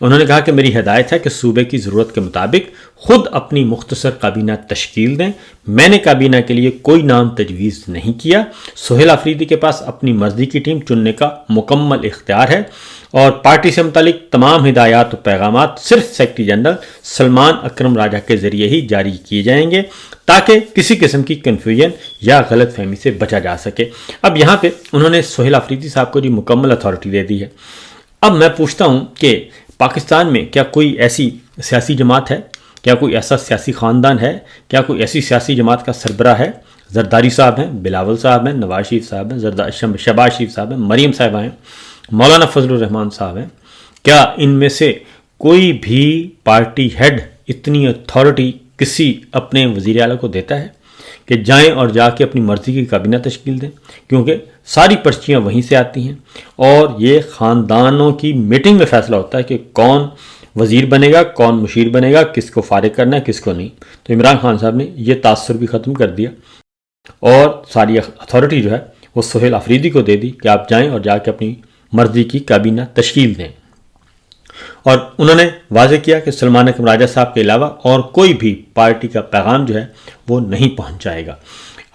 انہوں نے کہا کہ میری ہدایت ہے کہ صوبے کی ضرورت کے مطابق خود اپنی مختصر کابینہ تشکیل دیں. میں نے کابینہ کے لیے کوئی نام تجویز نہیں کیا. سہیل آفریدی کے پاس اپنی مرضی کی ٹیم چننے کا مکمل اختیار ہے اور پارٹی سے متعلق تمام ہدایات و پیغامات صرف سیکرٹری جنرل سلمان اکرم راجہ کے ذریعے ہی جاری کیے جائیں گے تاکہ کسی قسم کی کنفیوژن یا غلط فہمی سے بچا جا سکے. اب یہاں پہ انہوں نے سہیل آفریدی صاحب کو مکمل اتھارٹی دے دی ہے. اب میں پوچھتا ہوں کہ پاکستان میں کیا کوئی ایسی سیاسی جماعت ہے, کیا کوئی ایسا سیاسی خاندان ہے, کیا کوئی ایسی سیاسی جماعت کا سربراہ ہے؟ زرداری صاحب ہیں, بلاول صاحب ہیں, نواز شریف صاحب ہیں, شہباز شریف صاحب ہیں, مریم صاحبہ ہیں, مولانا فضل الرحمان صاحب ہیں. کیا ان میں سے کوئی بھی پارٹی ہیڈ اتنی اتھارٹی کسی اپنے وزیر اعلیٰ کو دیتا ہے کہ جائیں اور جا کے اپنی مرضی کی کابینہ تشکیل دیں؟ کیونکہ ساری پرچیاں وہیں سے آتی ہیں اور یہ خاندانوں کی میٹنگ میں فیصلہ ہوتا ہے کہ کون وزیر بنے گا, کون مشیر بنے گا, کس کو فارغ کرنا ہے, کس کو نہیں. تو عمران خان صاحب نے یہ تاثر بھی ختم کر دیا اور ساری اتھارٹی جو ہے وہ سہیل آفریدی کو دے دی کہ آپ جائیں اور جا کے اپنی مرضی کی کابینہ تشکیل دیں. اور انہوں نے واضح کیا کہ سلمان اکرم راجہ صاحب کے علاوہ اور کوئی بھی پارٹی کا پیغام جو ہے وہ نہیں پہنچائے گا.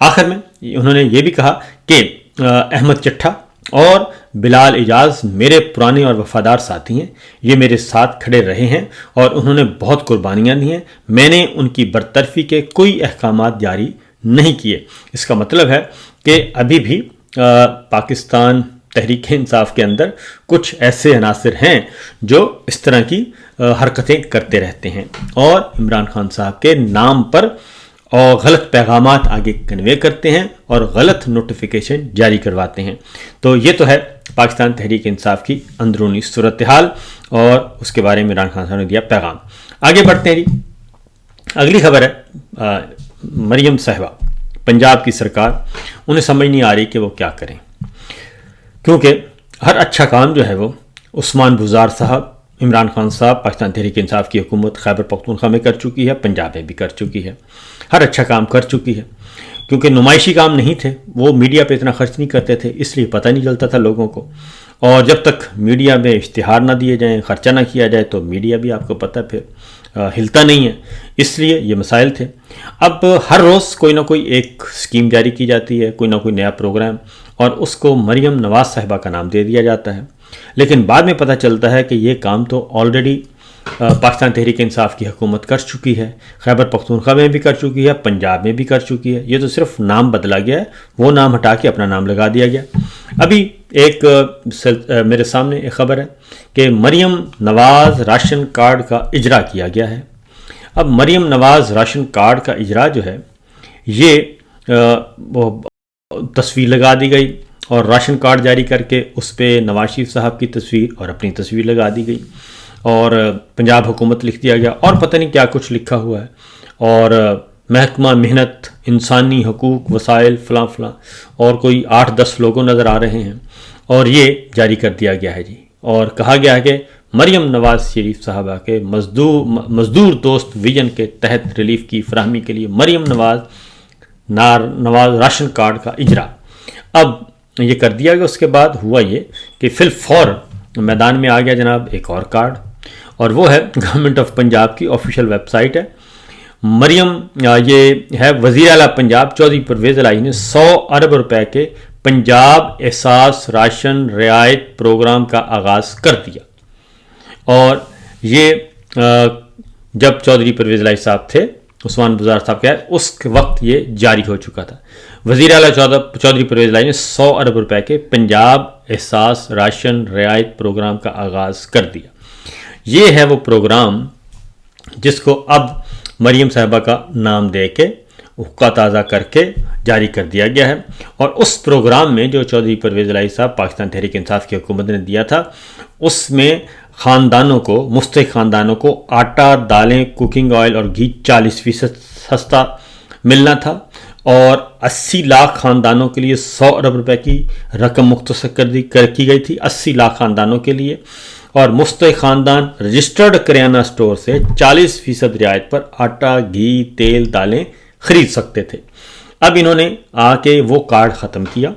آخر میں انہوں نے یہ بھی کہا کہ احمد چٹھا اور بلال اعجاز میرے پرانے اور وفادار ساتھی ہیں, یہ میرے ساتھ کھڑے رہے ہیں اور انہوں نے بہت قربانیاں دی ہیں. میں نے ان کی برطرفی کے کوئی احکامات جاری نہیں کیے. اس کا مطلب ہے کہ ابھی بھی پاکستان تحریک انصاف کے اندر کچھ ایسے عناصر ہیں جو اس طرح کی حرکتیں کرتے رہتے ہیں اور عمران خان صاحب کے نام پر اور غلط پیغامات آگے کنوے کرتے ہیں اور غلط نوٹیفیکیشن جاری کرواتے ہیں. تو یہ تو ہے پاکستان تحریک انصاف کی اندرونی صورتحال اور اس کے بارے میں عمران خان صاحب نے دیا پیغام. آگے بڑھتے ہیں. اگلی خبر ہے مریم صاحبہ, پنجاب کی سرکار, انہیں سمجھ نہیں آ رہی کہ وہ کیا کریں, کیونکہ ہر اچھا کام جو ہے وہ عثمان بزار صاحب, عمران خان صاحب, پاکستان تحریک انصاف کی حکومت خیبر پختونخوا میں کر چکی ہے, پنجاب میں بھی کر چکی ہے, ہر اچھا کام کر چکی ہے. کیونکہ نمائشی کام نہیں تھے, وہ میڈیا پہ اتنا خرچ نہیں کرتے تھے, اس لیے پتہ نہیں چلتا تھا لوگوں کو, اور جب تک میڈیا میں اشتہار نہ دیے جائیں, خرچہ نہ کیا جائے تو میڈیا بھی آپ کو پتہ پھر ہلتا نہیں ہے, اس لیے یہ مسائل تھے. اب ہر روز کوئی نہ کوئی ایک اسکیم جاری کی جاتی ہے, کوئی نہ کوئی نیا پروگرام, اور اس کو مریم نواز صاحبہ کا نام دے دیا جاتا ہے. لیکن بعد میں پتہ چلتا ہے کہ یہ کام تو آلریڈی پاکستان تحریک انصاف کی حکومت کر چکی ہے, خیبر پختونخوا میں بھی کر چکی ہے, پنجاب میں بھی کر چکی ہے. یہ تو صرف نام بدلا گیا ہے, وہ نام ہٹا کے اپنا نام لگا دیا گیا. ابھی ایک میرے سامنے ایک خبر ہے کہ مریم نواز راشن کارڈ کا اجرا کیا گیا ہے. اب مریم نواز راشن کارڈ کا اجرا جو ہے یہ تصویر لگا دی گئی اور راشن کارڈ جاری کر کے اس پہ نواز شریف صاحب کی تصویر اور اپنی تصویر لگا دی گئی اور پنجاب حکومت لکھ دیا گیا اور پتہ نہیں کیا کچھ لکھا ہوا ہے, اور محکمہ محنت انسانی حقوق وسائل فلاں فلاں اور کوئی 8-10 لوگوں نظر آ رہے ہیں, اور یہ جاری کر دیا گیا ہے جی. اور کہا گیا ہے کہ مریم نواز شریف صاحبہ کے مزدور دوست ویژن کے تحت ریلیف کی فراہمی کے لیے مریم نواز راشن کارڈ کا اجرا. اب یہ کر دیا گیا. اس کے بعد ہوا یہ کہ فی الفور میدان میں آ گیا جناب ایک اور کارڈ, اور وہ ہے گورنمنٹ آف پنجاب کی آفیشیل ویب سائٹ ہے. مریم یہ ہے وزیر اعلیٰ پنجاب چودھری پرویز الہی نے 100 ارب روپے کے پنجاب احساس راشن رعایت پروگرام کا آغاز کر دیا. اور یہ جب چودھری پرویز الہی صاحب تھے, عثمان بزار صاحب کیا ہے, اس وقت یہ جاری ہو چکا تھا. وزیر اعلیٰ چودھری پرویز الہی نے 100 ارب روپے کے پنجاب احساس راشن رعایت پروگرام کا آغاز کر دیا. یہ ہے وہ پروگرام جس کو اب مریم صاحبہ کا نام دے کے حقہ تازہ کر کے جاری کر دیا گیا ہے. اور اس پروگرام میں جو چودھری پرویز الہی صاحب پاکستان تحریک انصاف کی حکومت نے دیا تھا, اس میں خاندانوں کو, مستحق خاندانوں کو آٹا, دالیں, کوکنگ آئل اور گھی 40% سستا ملنا تھا, اور 80 لاکھ خاندانوں کے لیے 100 ارب روپے کی رقم مختصر کی گئی تھی 80 لاکھ خاندانوں کے لیے, اور مستحق خاندان رجسٹرڈ کریانہ سٹور سے 40% رعایت پر آٹا, گھی, تیل, دالیں خرید سکتے تھے. اب انہوں نے آ کے وہ کارڈ ختم کیا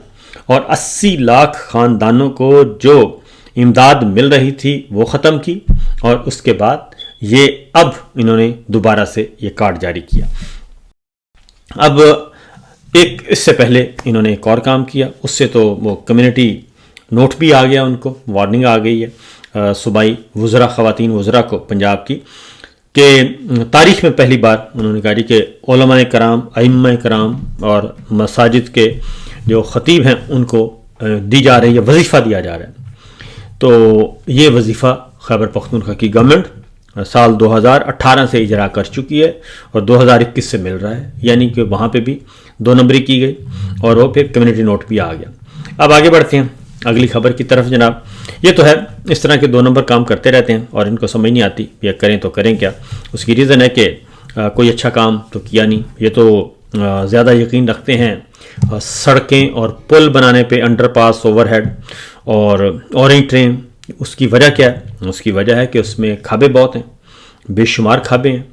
اور 80 لاکھ خاندانوں کو جو امداد مل رہی تھی وہ ختم کی, اور اس کے بعد یہ اب انہوں نے دوبارہ سے یہ کارڈ جاری کیا. اب ایک اس سے پہلے انہوں نے ایک اور کام کیا, اس سے تو وہ کمیونٹی نوٹ بھی آ گیا, ان کو وارننگ آ گئی ہے صوبائی وزراء, خواتین وزراء کو پنجاب کی, کہ تاریخ میں پہلی بار انہوں نے کہا کہ علماء کرام, ائمہ کرام اور مساجد کے جو خطیب ہیں ان کو دی جا رہی ہے, وظیفہ دیا جا رہا ہے. تو یہ وظیفہ خیبر پختونخوا کی گورنمنٹ سال 2018 سے اجرا کر چکی ہے اور 2021 سے مل رہا ہے, یعنی کہ وہاں پہ بھی 2 نمبری کی گئی اور وہ پھر کمیونٹی نوٹ بھی آ گیا. اب آگے بڑھتے ہیں اگلی خبر کی طرف جناب. یہ تو ہے اس طرح کے 2 نمبر کام کرتے رہتے ہیں اور ان کو سمجھ نہیں آتی یہ کریں تو کریں کیا. اس کی ریزن ہے کہ کوئی اچھا کام تو کیا نہیں. یہ تو زیادہ یقین رکھتے ہیں سڑکیں اور پل بنانے پہ, انڈر پاس, اوور ہیڈ اور اورنج ٹرین. اس کی وجہ کیا ہے؟ اس کی وجہ ہے کہ اس میں کھابے بہت ہیں, بے شمار کھابے ہیں,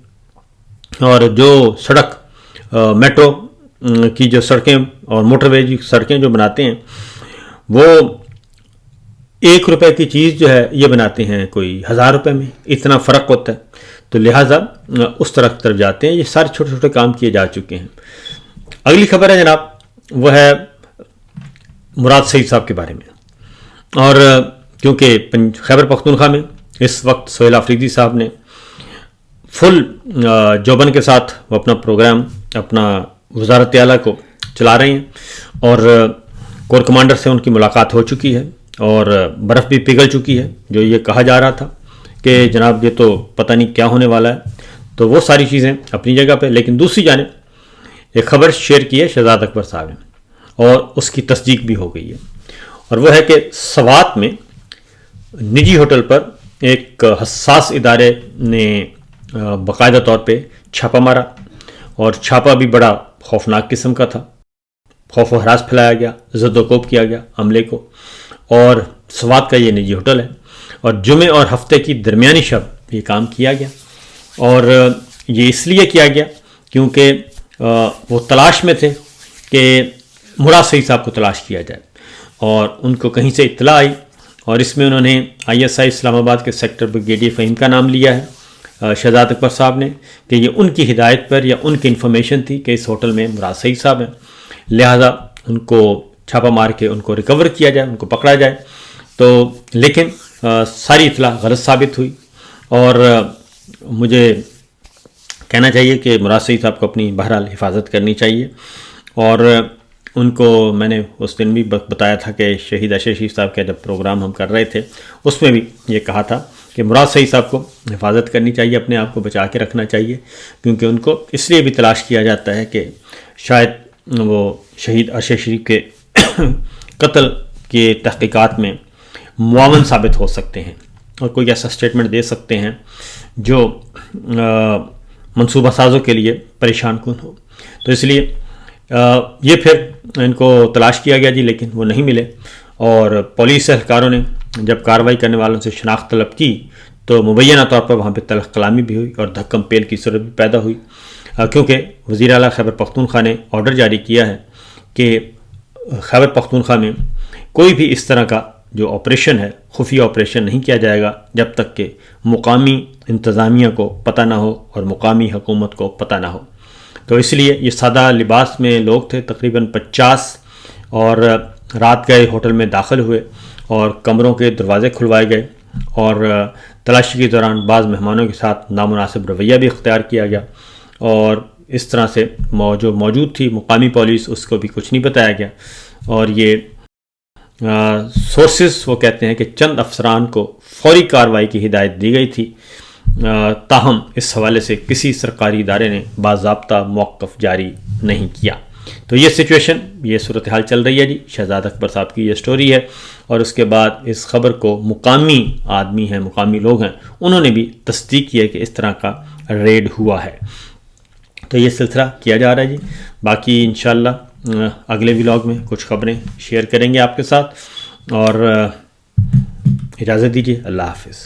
اور جو سڑک میٹرو کی جو سڑکیں اور موٹر وے کی سڑکیں جو بناتے ہیں وہ 1 روپے کی چیز جو ہے یہ بناتے ہیں کوئی 1000 روپے میں, اتنا فرق ہوتا ہے. تو لہٰذا اس طرف جاتے ہیں. یہ سارے چھوٹے چھوٹے کام کیے جا چکے ہیں. اگلی خبر ہے جناب, وہ ہے مراد سعید صاحب کے بارے میں. اور کیونکہ خیبر پختونخوا میں اس وقت سہیل آفریدی صاحب نے فل جوبن کے ساتھ وہ اپنا پروگرام, اپنا وزارت اعلیٰ کو چلا رہے ہیں, اور کور کمانڈر سے ان کی ملاقات ہو چکی ہے اور برف بھی پگھل چکی ہے. جو یہ کہا جا رہا تھا کہ جناب یہ تو پتہ نہیں کیا ہونے والا ہے, تو وہ ساری چیزیں اپنی جگہ پہ. لیکن دوسری جانب ایک خبر شیئر کی ہے شہزاد اکبر صاحب نے اور اس کی تصدیق بھی ہو گئی ہے, اور وہ ہے کہ سوات میں نجی ہوٹل پر ایک حساس ادارے نے باقاعدہ طور پہ چھاپہ مارا, اور چھاپہ بھی بڑا خوفناک قسم کا تھا. خوف و ہراس پھیلایا گیا, زد و کوب کیا گیا عملے کو. اور سوات کا یہ نجی ہوٹل ہے, اور جمعے اور ہفتے کی درمیانی شب یہ کام کیا گیا. اور یہ اس لیے کیا گیا کیونکہ وہ تلاش میں تھے کہ مراد سعید صاحب کو تلاش کیا جائے, اور ان کو کہیں سے اطلاع آئی, اور اس میں انہوں نے ISI اسلام آباد کے سیکٹر بریگیڈیئر فہیم کا نام لیا ہے شہزاد اکبر صاحب نے, کہ یہ ان کی ہدایت پر یا ان کی انفارمیشن تھی کہ اس ہوٹل میں مراد سعید صاحب ہیں, لہٰذا ان کو چھاپہ مار کے ان کو ریکور کیا جائے, ان کو پکڑا جائے. تو لیکن ساری اطلاع غلط ثابت ہوئی, اور مجھے کہنا چاہیے کہ مراد سعید صاحب کو اپنی بہرحال حفاظت کرنی چاہیے. اور ان کو میں نے اس دن بھی بتایا تھا کہ شہید اشرف شریف صاحب کا جب پروگرام ہم کر رہے تھے اس میں بھی یہ کہا تھا کہ مراد سعید صاحب کو حفاظت کرنی چاہیے, اپنے آپ کو بچا کے رکھنا چاہیے, کیونکہ ان کو اس لیے بھی تلاش کیا جاتا ہے کہ شاید وہ شہید اشرف شریف کے قتل کے تحقیقات میں معاون ثابت ہو سکتے ہیں اور کوئی ایسا سٹیٹمنٹ دے سکتے ہیں جو منصوبہ سازوں کے لیے پریشان کن ہو. تو اس لیے یہ پھر ان کو تلاش کیا گیا جی, لیکن وہ نہیں ملے. اور پولیس اہلکاروں نے جب کارروائی کرنے والوں سے شناخت طلب کی تو مبینہ طور پر وہاں پہ تلخ کلامی بھی ہوئی اور دھکم پیل کی صورت بھی پیدا ہوئی, کیونکہ وزیر اعلیٰ خیبر پختونخوا نے آرڈر جاری کیا ہے کہ خیبر پختونخوا میں کوئی بھی اس طرح کا جو آپریشن ہے, خفیہ آپریشن نہیں کیا جائے گا جب تک کہ مقامی انتظامیہ کو پتہ نہ ہو اور مقامی حکومت کو پتہ نہ ہو. تو اس لیے یہ سادہ لباس میں لوگ تھے تقریباً 50, اور رات گئے ہوٹل میں داخل ہوئے اور کمروں کے دروازے کھلوائے گئے, اور تلاشی کے دوران بعض مہمانوں کے ساتھ نامناسب رویہ بھی اختیار کیا گیا, اور اس طرح سے جو موجود تھی مقامی پولیس اس کو بھی کچھ نہیں بتایا گیا. اور یہ سورسز وہ کہتے ہیں کہ چند افسران کو فوری کارروائی کی ہدایت دی گئی تھی, تاہم اس حوالے سے کسی سرکاری ادارے نے باضابطہ موقف جاری نہیں کیا. تو یہ سچویشن, یہ صورتحال چل رہی ہے جی. شہزاد اکبر صاحب کی یہ سٹوری ہے, اور اس کے بعد اس خبر کو مقامی آدمی ہیں, مقامی لوگ ہیں, انہوں نے بھی تصدیق کی ہے کہ اس طرح کا ریڈ ہوا ہے. تو یہ سلسلہ کیا جا رہا ہے جی. باقی انشاءاللہ اگلے ولاگ میں کچھ خبریں شیئر کریں گے آپ کے ساتھ, اور اجازت دیجیے. اللہ حافظ.